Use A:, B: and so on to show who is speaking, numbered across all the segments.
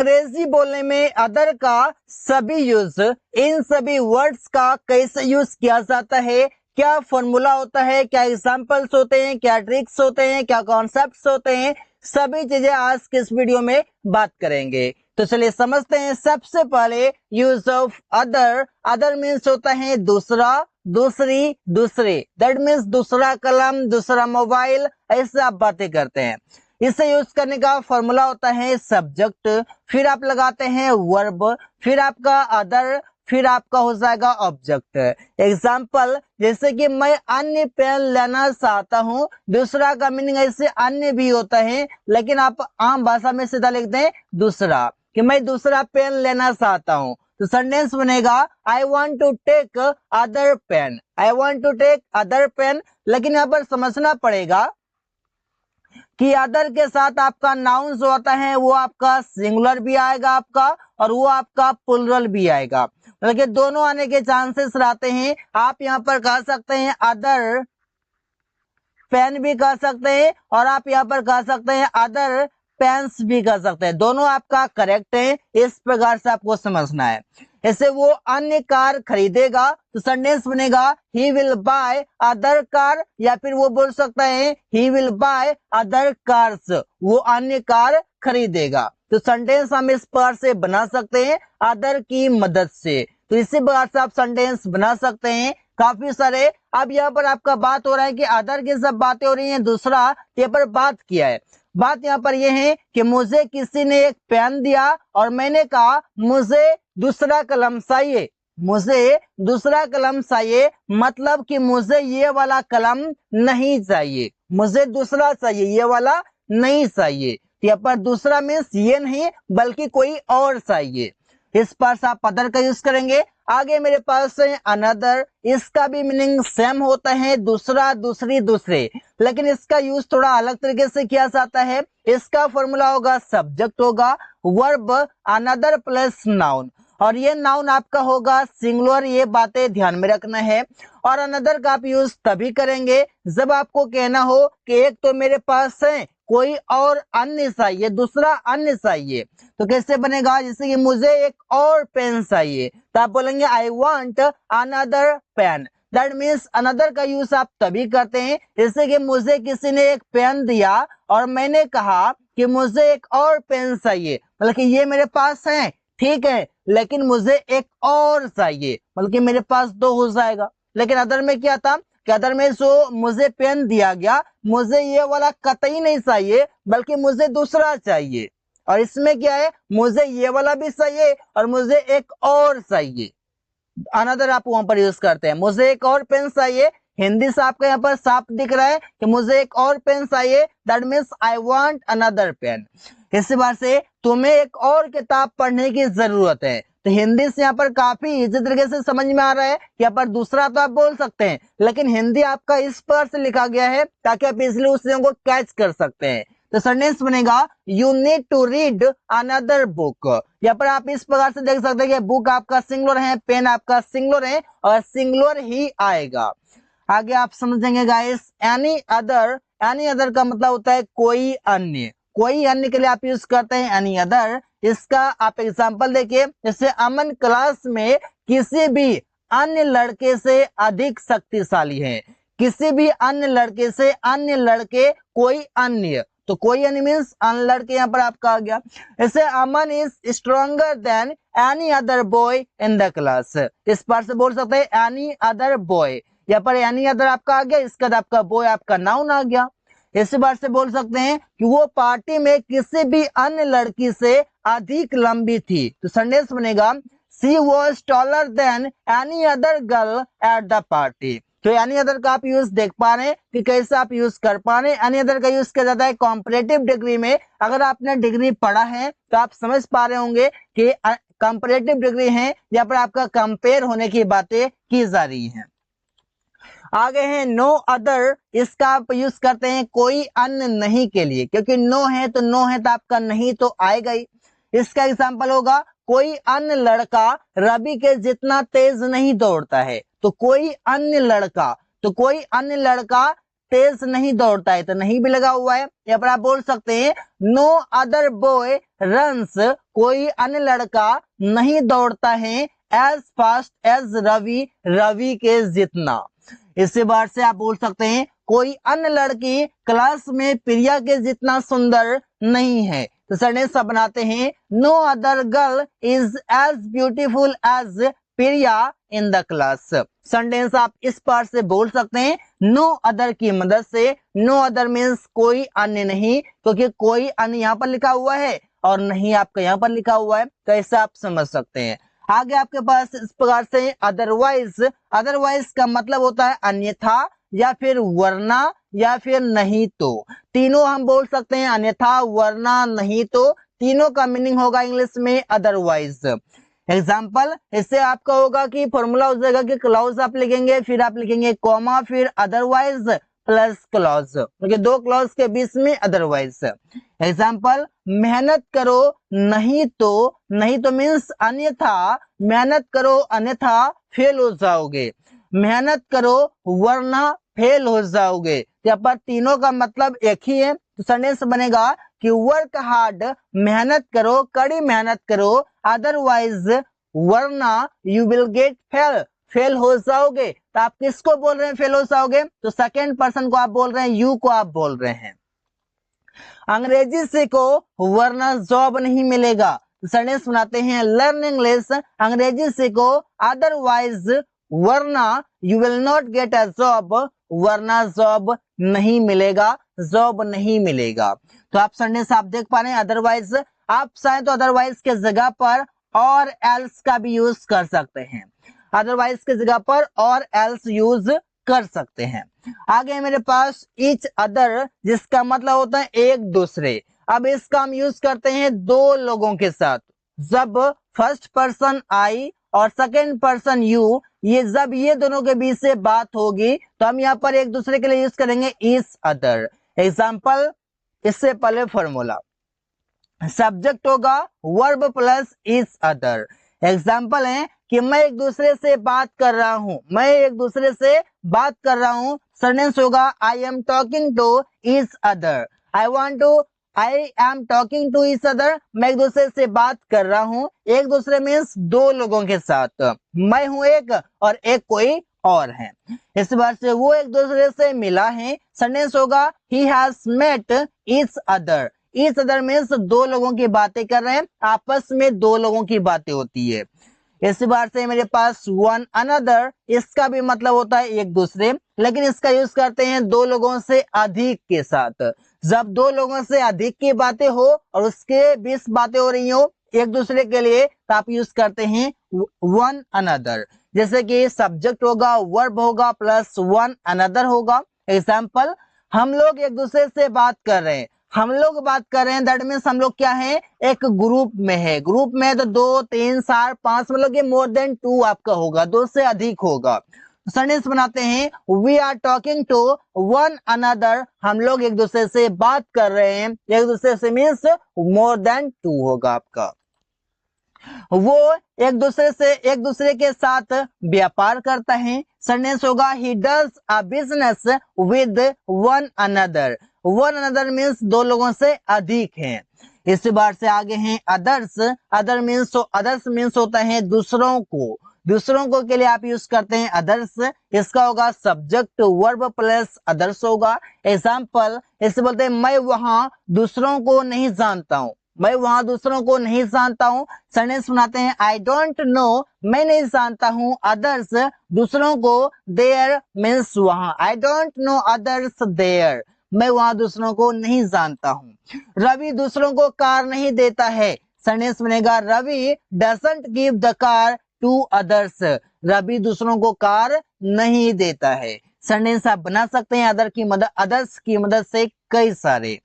A: अंग्रेजी बोलने में अदर का सभी यूज, इन सभी वर्ड्स का कैसे यूज किया जाता है, क्या फॉर्मूला होता है, क्या एग्जांपल्स होते हैं, क्या ट्रिक्स होते हैं, क्या कॉन्सेप्ट्स होते हैं, सभी चीजें आज के इस वीडियो में बात करेंगे। तो चलिए समझते हैं। सबसे पहले use of other. Other means होता है दूसरा, दूसरी, दूसरे। दैट मीन्स दूसरा कलम, दूसरा मोबाइल, ऐसे आप बातें करते हैं। इसे यूज करने का फॉर्मूला होता है सब्जेक्ट, फिर आप लगाते हैं वर्ब, फिर आपका अदर, फिर आपका हो जाएगा ऑब्जेक्ट। एग्जाम्पल, जैसे कि मैं अन्य पेन लेना चाहता हूँ, दूसरा का मीनिंग ऐसे अन्य भी होता है, लेकिन आप आम भाषा में सीधा लिखते हैं दूसरा, कि मैं दूसरा पेन लेना चाहता हूँ। तो सेंटेंस बनेगा I want to take other pen, I want to take other pen. लेकिन यहाँ पर समझना पड़ेगा कि अदर के साथ आपका नाउन जो आता है वो आपका सिंगुलर भी आएगा आपका, और वो आपका प्लुरल भी आएगा, मतलब दोनों आने के चांसेस रहते हैं। आप यहाँ पर कह सकते हैं अदर पेन भी कह सकते हैं, और आप यहाँ पर कह सकते हैं अदर पेन्स भी कह सकते हैं। दोनों आपका करेक्ट है, इस प्रकार से आपको समझना है। ऐसे वो अन्य कार खरीदेगा, तो सेंटेंस बनेगा he will by other car, या फिर वो बोल सकता है he will by other cars, वो अन्य कार खरीदेगा। तो सेंटेंस हम इस प्रकार से बना सकते हैं अदर की मदद से। तो इसी प्रकार से आप सेंटेंस बना सकते हैं काफी सारे। अब यहाँ पर आपका बात हो रहा है कि अदर की सब बातें हो रही हैं, दूसरा यहाँ पर बात किया है। बात यहाँ पर यह है कि मुझे किसी ने एक पेन दिया और मैंने कहा मुझे दूसरा कलम चाहिए, मुझे दूसरा कलम चाहिए, मतलब कि मुझे ये वाला कलम नहीं चाहिए, मुझे दूसरा चाहिए, ये वाला नहीं चाहिए। यहाँ पर दूसरा मीन्स ये नहीं बल्कि कोई और चाहिए, इस पर से आप अदर का यूज करेंगे। आगे मेरे पास है अनदर, इसका भी मीनिंग सेम होता है, दूसरा, दूसरी, दूसरे, लेकिन इसका यूज थोड़ा अलग तरीके से किया जाता है। इसका फॉर्मूला होगा सब्जेक्ट होगा, वर्ब अनदर प्लस नाउन, और ये नाउन आपका होगा सिंगुलर, ये बातें ध्यान में रखना है। और अनदर का आप यूज तभी करेंगे जब आपको कहना हो कि एक तो मेरे पास है, कोई और अन्य चाहिए, दूसरा अन्य चाहिए। तो कैसे बनेगा, जैसे कि मुझे एक और पेन चाहिए, तो आप बोलेंगे I want another pen. That means another का यूज आप तभी करते हैं जैसे कि मुझे किसी ने एक पेन दिया और मैंने कहा कि मुझे एक और पेन चाहिए, मतलब कि ये मेरे पास है, ठीक है, लेकिन मुझे एक और चाहिए, मतलब कि मेरे पास दो हो जाएगा। लेकिन अदर में क्या था कि अदर में जो मुझे पेन दिया गया, मुझे ये वाला कतई नहीं चाहिए बल्कि मुझे दूसरा चाहिए, और इसमें क्या है, मुझे ये वाला भी चाहिए और मुझे एक और चाहिए। अनदर आप वहां पर यूज करते हैं, मुझे एक और पेन चाहिए, हिंदी से आपका यहाँ पर साफ दिख रहा है कि मुझे एक और पेन चाहिए, that means I want another pen. इसी बात से तुम्हें एक और किताब पढ़ने की जरूरत है, तो हिंदी से यहाँ पर काफी इजी तरीके से समझ में आ रहा है। यहाँ पर दूसरा तो आप बोल सकते हैं, लेकिन हिंदी आपका इस पर से लिखा गया है ताकि आप इसलिए उस चीजों को कैच कर सकते हैं। तो सेंटेंस बनेगा you need to read another book. यहाँ पर आप इस प्रकार से देख सकते हैं कि बुक आपका सिंगुलर है, पेन आपका सिंगुलर है, और सिंगुलर ही आएगा। आगे आप समझेंगे guys any other. Any other का मतलब होता है कोई अन्य, कोई अन्य के लिए आप यूज करते हैं एनी अदर। इसका आप एग्जांपल देखिए, जैसे अमन क्लास में किसी भी अन्य लड़के से अधिक शक्तिशाली है, किसी भी अन्य लड़के से, अन्य लड़के, कोई अन्य, तो कोई अन्य मीन्स अन्य लड़के यहाँ पर आपका आ गया। जैसे Aman is stronger than any other boy in the class, इस पर से बोल सकते हैं एनी अदर बॉय, यहाँ पर एनी अदर आपका आ गया, इसका आपका बॉय आपका नाउन आ गया। इसी बार से बोल सकते हैं कि वो पार्टी में किसी भी अन्य लड़की से अधिक लंबी थी, तो सेंटेंस बनेगा she was taller than any other girl at the party. तो एनी अदर का आप यूज देख पा रहे हैं कि कैसे आप यूज कर पा रहे हैं। एनी अदर का यूज किया जाता है कॉम्परेटिव डिग्री में। अगर आपने डिग्री पढ़ा है तो आप समझ पा रहे होंगे कि कंपैरेटिव डिग्री है, यहाँ पर आपका कंपेयर होने की बातें की जा रही हैं। आगे है नो अदर, इसका आप यूज करते हैं कोई अन्य नहीं के लिए, क्योंकि नो है तो नो है तो आपका नहीं तो आएगा ही। इसका एग्जांपल होगा कोई अन्य लड़का रवि के जितना तेज नहीं दौड़ता है, तो कोई अन्य लड़का, तो कोई अन्य लड़का तेज नहीं दौड़ता है, तो नहीं भी लगा हुआ है। यहाँ पर आप बोल सकते हैं नो अदर बॉय रन्स, कोई अन्य लड़का नहीं दौड़ता है as fast as Ravi, Ravi के जितना। इसी बार से आप बोल सकते हैं कोई अन्य लड़की क्लास में प्रिया के जितना सुंदर नहीं है, तो सेंटेंस बनाते हैं no other girl is as beautiful as Priya in the class. Sentence आप इस पार्ट से बोल सकते हैं नो अदर की मदद से। नो अदर मीन्स कोई अन्य नहीं, क्योंकि कोई अन्य यहाँ पर लिखा हुआ है और नहीं आपका यहाँ पर लिखा हुआ है, तो ऐसा आप समझ सकते हैं। आगे आपके पास इस प्रकार से अदरवाइज, अदरवाइज का मतलब होता है अन्यथा या फिर वरना या फिर नहीं तो। तीनों हम बोल सकते हैं, अन्यथा, वरना, नहीं तो, तीनों का मीनिंग होगा इंग्लिश में अदरवाइज। एग्जाम्पल इससे आपका होगा कि फॉर्मूला हो जाएगा कि क्लॉज आप लिखेंगे, फिर आप लिखेंगे कॉमा, फिर अदरवाइज प्लस क्लॉज, क्योंकि दो क्लॉज के बीच में अदरवाइज। एग्जाम्पल मेहनत करो नहीं तो, नहीं तो मीन्स अन्यथा, मेहनत करो अन्यथा फेल हो जाओगे, मेहनत करो वरना फेल हो जाओगे। यहाँ पर तीनों का मतलब एक ही है, तो सेंटेंस बनेगा कि वर्क हार्ड, मेहनत करो, कड़ी मेहनत करो, अदरवाइज वरना you will get fail, fail हो जाओगे। तो आप किसको बोल रहे हैं फेल हो जाओगे? तो सेकेंड पर्सन को आप बोल रहे हैं, यू को आप बोल रहे हैं। अंग्रेजी सीखो वरना जॉब नहीं मिलेगा, सेंटेंस बनाते हैं लर्न इंग्लिश, अंग्रेजी सीखो, अदरवाइज वरना you will not get a job, वरना जॉब नहीं मिलेगा, जॉब नहीं मिलेगा। तो आप सेंटेंस आप देख पा रहे हैं अदरवाइज, आप चाहें तो अदरवाइज के जगह पर और एल्स का भी यूज कर सकते हैं, अदरवाइज के जगह पर और एल्स यूज कर सकते हैं। आगे मेरे पास ईच अदर, जिसका मतलब होता है एक दूसरे। अब इसका हम यूज करते हैं दो लोगों के साथ। जब फर्स्ट पर्सन आई और सेकेंड पर्सन यू, ये जब ये दोनों के बीच से बात होगी तो हम यहाँ पर एक दूसरे के लिए यूज करेंगे ईच अदर। एग्जाम्पल इससे पहले फॉर्मूला, सब्जेक्ट होगा verb plus each other. Example है कि मैं एक दूसरे से बात कर रहा हूं, मैं एक दूसरे से बात कर रहा हूं, सेंटेंस होगा I am talking to each other, I want to, I am talking to each other, मैं एक दूसरे से बात कर रहा हूं। एक दूसरे मीन्स दो लोगों के साथ, मैं हूं एक और एक कोई और है। इस बार से वो एक दूसरे से मिला है, सेंटेंस होगा he has met each other. Each other means दो लोगों की बातें कर रहे हैं, आपस में दो लोगों की बातें होती है। इस बार से मेरे पास वन अनदर, इसका भी मतलब होता है एक दूसरे, लेकिन इसका यूज करते हैं दो लोगों से अधिक के साथ। जब दो लोगों से अधिक की बातें हो और उसके 20 बातें हो रही हो एक दूसरे के लिए, तो आप यूज करते हैं वन अनदर। जैसे कि सब्जेक्ट होगा, वर्ब होगा प्लस वन अनदर होगा। एग्जाम्पल हम लोग एक दूसरे से बात कर रहे हैं, हम लोग बात कर रहे हैं, दैट मीन्स हम लोग क्या है, एक ग्रुप में है। ग्रुप में तो 2 3 4 5 मतलब ये मोर देन 2 आपका होगा, 2 से अधिक होगा। सेंटेंस बनाते हैं we are talking to one another, हम लोग एक दूसरे से बात कर रहे हैं, एक दूसरे से मीन्स मोर देन 2 होगा आपका। वो एक दूसरे के साथ व्यापार करता है, सेंटेंस होगा he does a business with one another. One another means दो लोगों से अधिक है। इस बार से आगे हैं अदर्स, अदर मीन्स, तो अदर्स मीन्स होता है दूसरों को, दूसरों को के लिए आप यूज करते हैं अदर्स। इसका होगा सब्जेक्ट वर्ब प्लस अदर्स होगा। एग्जाम्पल इससे बोलते हैं मैं वहां दूसरों को नहीं जानता हूं, मैं वहां दूसरों को नहीं जानता हूं। सेंटेंस बनाते हैं आई डोंट नो, मैं नहीं जानता हूं, अदर्स दूसरों को, देयर मीन्स वहां, I don't know others there, मैं वहां दूसरों को नहीं जानता हूं। रवि दूसरों को कार नहीं देता है, सेंटेंस बनेगा Ravi doesn't give the car to others, Ravi दूसरों को कार नहीं देता है। सेंटेंस आप बना सकते हैं अदर की मदद, अदर्स की मदद से कई सारे।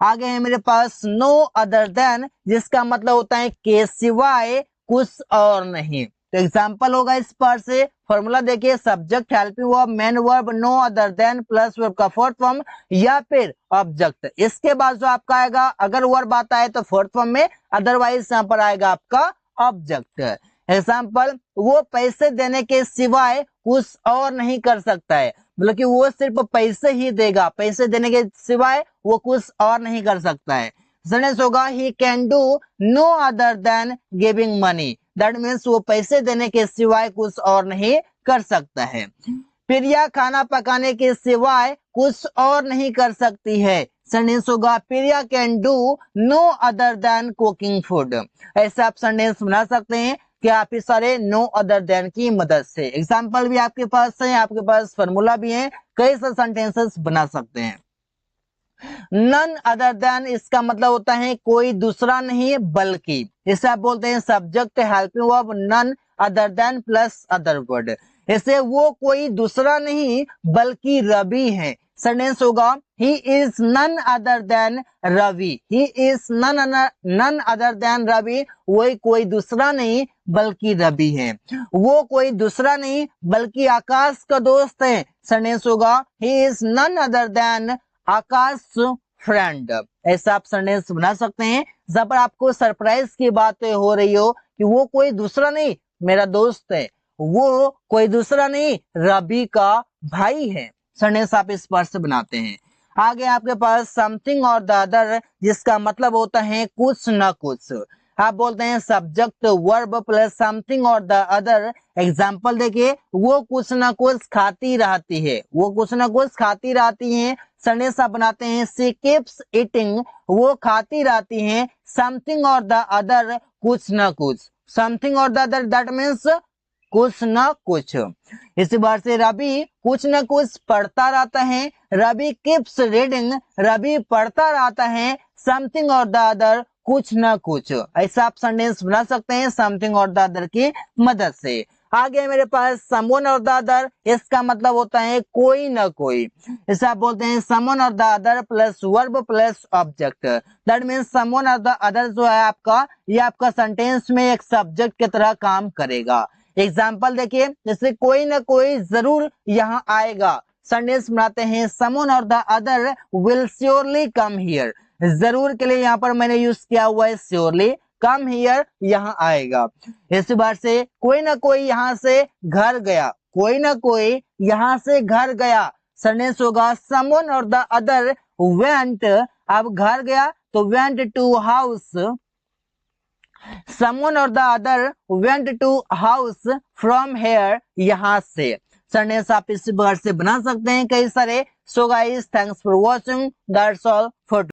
A: आगे है मेरे पास नो अदर देन, जिसका मतलब होता है के सिवाय कुछ और नहीं। तो एग्जाम्पल होगा इस पर से, फॉर्मूला देखिए subject helping verb main verb no other than plus verb का फोर्थ फॉर्म या फिर ऑब्जेक्ट। इसके बाद जो आपका आएगा, अगर वर्ब आता है तो फोर्थ फॉर्म में, अदरवाइज यहाँ पर आएगा आपका ऑब्जेक्ट। एग्जाम्पल वो पैसे देने के सिवाय कुछ और नहीं कर सकता है, मतलब कि वो सिर्फ पैसे ही देगा, पैसे देने के सिवाय वो कुछ और नहीं कर सकता है। सेंटेंस होगा he can do no other than giving money, that means वो पैसे देने के सिवाय कुछ और नहीं कर सकता है। प्रिया खाना पकाने के सिवाय कुछ और नहीं कर सकती है। सेंटेंस होगा Priya can do no other than cooking food. ऐसे आप सेंटेंस बना सकते हैं कि आप इस सारे नो अदर देन की मदद से। एग्जाम्पल भी आपके पास है, आपके पास फॉर्मूला भी है, कई सारे सेंटेंसेस बना सकते हैं। नन अदर देन, इसका मतलब होता है कोई दूसरा नहीं बल्कि, इसे आप बोलते हैं subject helping verb none other than plus other word. इसे वो कोई दूसरा नहीं बल्कि रवि है। सेंटेंस होगा he is none other than Ravi, he is none other than Ravi, वो कोई दूसरा नहीं बल्कि रवि है। वो कोई दूसरा नहीं बल्कि आकाश का दोस्त है। सेंटेंस होगा he is none other than Aakash friend. ऐसा आप सेंटेंस बना सकते हैं जहां पर आपको सरप्राइज की बात हो रही हो कि वो कोई दूसरा नहीं मेरा दोस्त है, वो कोई दूसरा नहीं रवि का भाई है। सेंटेंस आप इस पर से बनाते हैं। आगे आपके पास समथिंग और द अदर, जिसका मतलब होता है कुछ न कुछ। आप बोलते हैं सब्जेक्ट वर्ब प्लस समथिंग और द अदर। एग्जाम्पल देखिए, वो कुछ न कुछ खाती रहती है, वो कुछ न कुछ खाती रहती है। सेंटेंस आप बनाते हैं शी कीप्स ईटिंग, वो खाती रहती हैं समथिंग और द अदर कुछ न कुछ। समथिंग और द अदर दैट मीन्स कुछ न कुछ। इसी बार से रवि कुछ न कुछ पढ़ता रहता है, रवि कीप्स रीडिंग, रवि पढ़ता रहता है समथिंग और द अदर कुछ न कुछ। ऐसा आप सेंटेंस बना सकते हैं समथिंग और द अदर की मदद से। आगे मेरे पास समवन और द अदर, इसका मतलब होता है कोई न कोई। इसे आप बोलते हैं समवन और the other plus verb plus object, that means someone और द अदर जो है आपका, ये आपका सेंटेंस में एक सब्जेक्ट की तरह काम करेगा। एग्जाम्पल देखिए, जैसे कोई ना कोई जरूर यहाँ आएगा। सेंटेंस बनाते हैं समवन और the other will surely come here. जरूर के लिए यहाँ पर मैंने यूज किया हुआ है श्योरली, कम हियर यहाँ आएगा। इस बार से कोई ना कोई यहाँ से घर गया, कोई ना कोई यहाँ से घर गया। सेंटेंस होगा समवन और द अदर वेंट, अब घर गया तो went to house, someone or the other went to house from here, यहाँ से। सेंटेंस आप इस बार से बना सकते हैं कई सारे। So guys, thanks for watching, that's all for